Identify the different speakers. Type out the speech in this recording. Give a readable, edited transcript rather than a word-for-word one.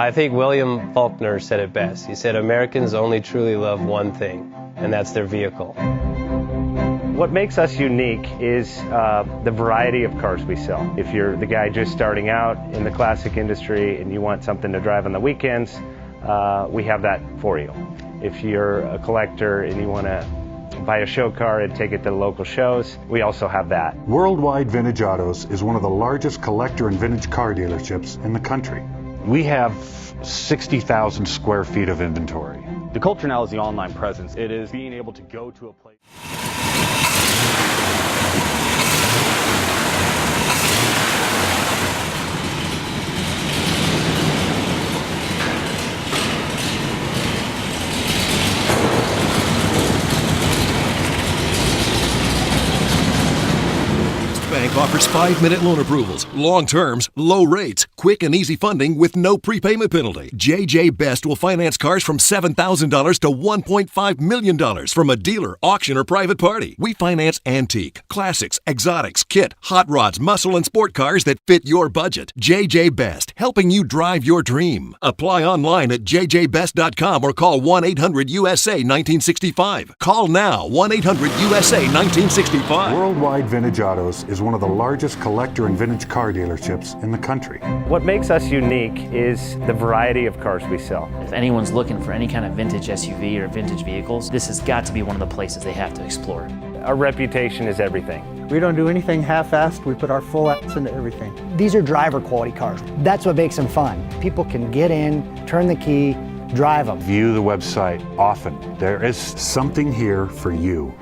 Speaker 1: I think William Faulkner said it best. He said, Americans only truly love one thing, and that's their vehicle.
Speaker 2: What makes us unique is the variety of cars we sell. If you're the guy just starting out in the classic industry and you want something to drive on the weekends, we have that for you. If you're a collector and you want to buy a show car and take it to the local shows, we also have that.
Speaker 3: Worldwide Vintage Autos is one of the largest collector and vintage car dealerships in the country.
Speaker 4: We have 60,000 square feet of inventory.
Speaker 5: The culture now is the online presence. It is being able to go to a place.
Speaker 6: Bank offers 5-minute loan approvals, long terms, low rates, quick and easy funding with no prepayment penalty. JJ Best will finance cars from $7,000 to $1.5 million from a dealer, auction, or private party. We finance antique, classics, exotics, kit, hot rods, muscle, and sport cars that fit your budget. JJ Best, helping you drive your dream. Apply online at jjbest.com or call 1-800-USA-1965. Call now, 1-800-USA-1965.
Speaker 3: Worldwide Vintage Autos is one of the largest collector and vintage car dealerships in the country.
Speaker 2: What makes us unique is the variety of cars we sell.
Speaker 7: If anyone's looking for any kind of vintage SUV or vintage vehicles, this has got to be one of the places they have to explore.
Speaker 2: Our reputation is everything.
Speaker 8: We don't do anything half-assed. We put our full ass into everything.
Speaker 9: These are driver quality cars. That's what makes them fun. People can get in, turn the key, drive them.
Speaker 4: View the website often.
Speaker 3: There is something here for you.